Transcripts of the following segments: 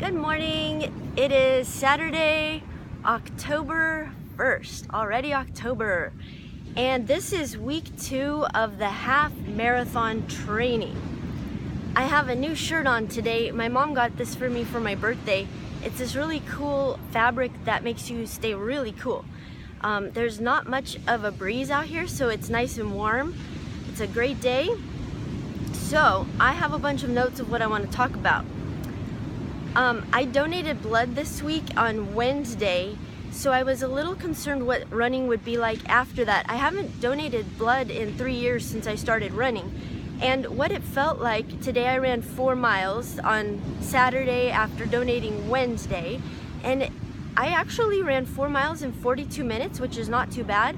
Good morning. It is Saturday, October 1st, already October. And this is week 2 of the half marathon training. I have a new shirt on today. My mom got this for me for my birthday. It's this really cool fabric that makes you stay really cool. There's not much of a breeze out here, so it's nice and warm. It's a great day. So I have a bunch of notes of what I want to talk about. I donated blood this week on Wednesday, so I was a little concerned what running would be like after that. I haven't donated blood in 3 years since I started running, and what it felt like, today I ran 4 miles on Saturday after donating Wednesday, and I actually ran 4 miles in 42 minutes, which is not too bad,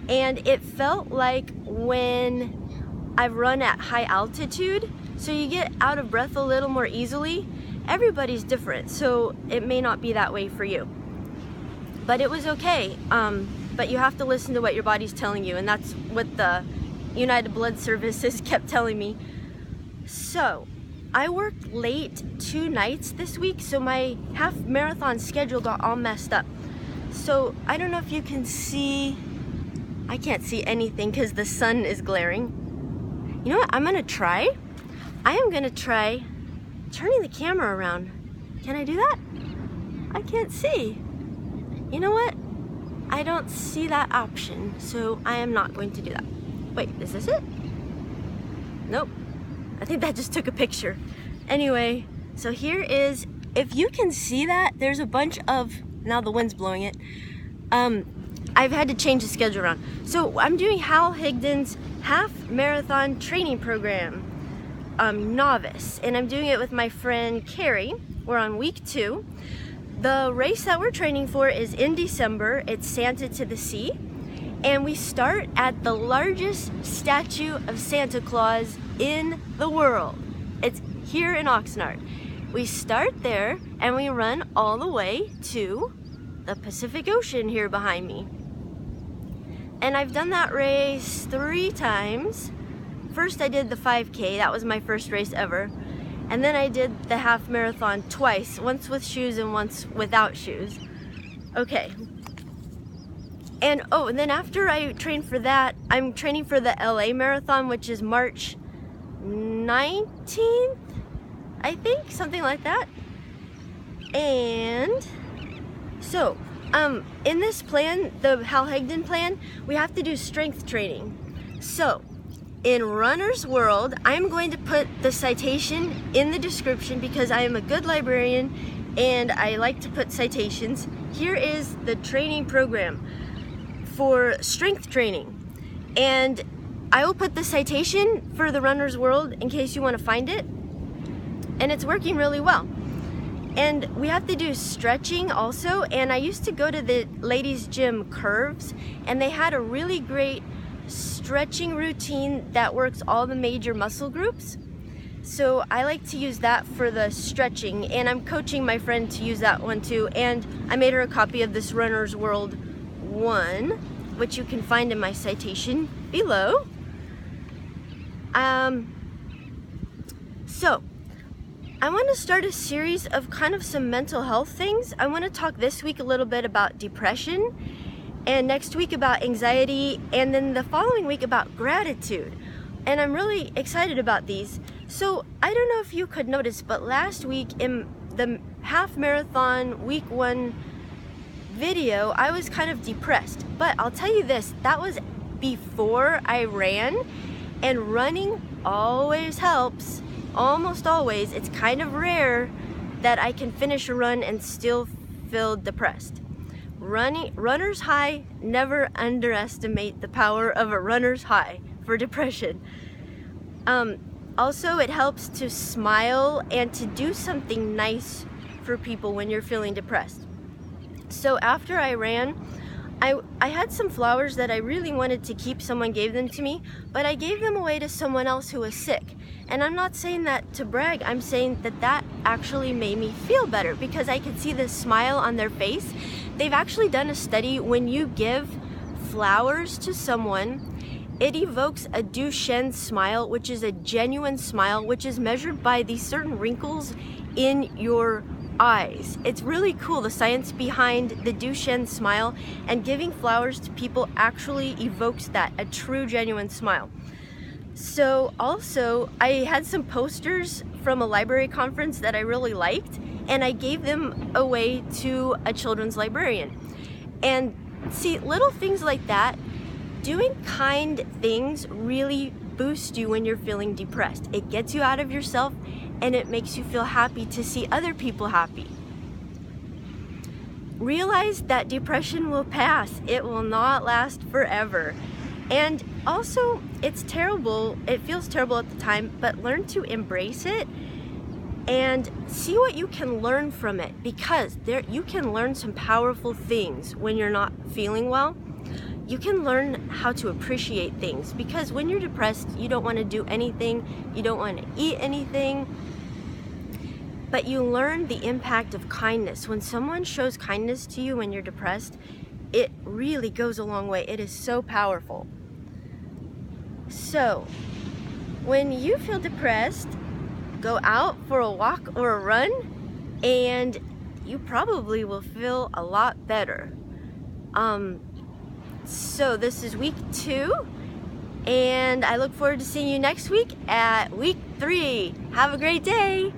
and it felt like when I've run at high altitude, so you get out of breath a little more easily. Everybody's different, so it may not be that way for you. But it was okay. But you have to listen to what your body's telling you, and that's what the United Blood Services kept telling me. So I worked late 2 nights this week, so my half marathon schedule got all messed up. So I don't know if you can see, I can't see anything because the sun is glaring. You know what I am gonna try turning the camera around. Can I do that? I can't see. You know what? I don't see that option, so I am not going to do that. Wait, is this it? Nope. I think that just took a picture. Anyway, so here is, if you can see that, there's a bunch of, now the wind's blowing it. I've had to change the schedule around. So I'm doing Hal Higdon's half marathon training program, novice, and I'm doing it with my friend Carrie. We're on week 2. The race that we're training for is in December. It's Santa to the Sea, and we start at the largest statue of Santa Claus in the world. It's here in Oxnard. We start there and we run all the way to the Pacific Ocean here behind me. And I've done that race 3 times. First I did the 5K, that was my first race ever. And then I did the half marathon twice, once with shoes and once without shoes. Okay. And and then after I trained for that, I'm training for the LA marathon, which is March 19th, I think, something like that. And so, in this plan, the Hal Higdon plan, we have to do strength training. So, in Runner's World, I'm going to put the citation in the description because I am a good librarian and I like to put citations. Here is the training program for strength training. And I will put the citation for the Runner's World in case you want to find it. And it's working really well. And we have to do stretching also, and I used to go to the ladies' gym Curves, and they had a really great stretching routine that works all the major muscle groups. So I like to use that for the stretching, and I'm coaching my friend to use that one too, and I made her a copy of this Runner's World 1, which you can find in my citation below. So I want to start a series of kind of some mental health things. I want to talk this week a little bit about depression, and next week about anxiety, and then the following week about gratitude. And I'm really excited about these. So I don't know if you could notice, but last week in the half marathon week 1 video, I was kind of depressed. But I'll tell you this, that was before I ran, and running always helps. Almost always. It's kind of rare that I can finish a run and still feel depressed. Runner's high, never underestimate the power of a runner's high for depression. Also, it helps to smile and to do something nice for people when you're feeling depressed. So after I ran, I had some flowers that I really wanted to keep. Someone gave them to me, but I gave them away to someone else who was sick. And I'm not saying that to brag, I'm saying that that actually made me feel better because I could see the smile on their face. They've actually done a study, when you give flowers to someone, it evokes a Duchenne smile, which is a genuine smile, which is measured by these certain wrinkles in your eyes. It's really cool, the science behind the Duchenne smile, and giving flowers to people actually evokes that, a true, genuine smile. So also, I had some posters from a library conference that I really liked, and I gave them away to a children's librarian. And see, little things like that, doing kind things really boosts you when you're feeling depressed. It gets you out of yourself, and it makes you feel happy to see other people happy. Realize that depression will pass. It will not last forever. And also, it's terrible, it feels terrible at the time, but learn to embrace it and see what you can learn from it, because you can learn some powerful things when you're not feeling well. You can learn how to appreciate things, because when you're depressed, you don't want to do anything, you don't want to eat anything, but you learn the impact of kindness. When someone shows kindness to you when you're depressed, it really goes a long way. It is so powerful. So, when you feel depressed, go out for a walk or a run, and you probably will feel a lot better. So this is week 2, and I look forward to seeing you next week at week 3. Have a great day.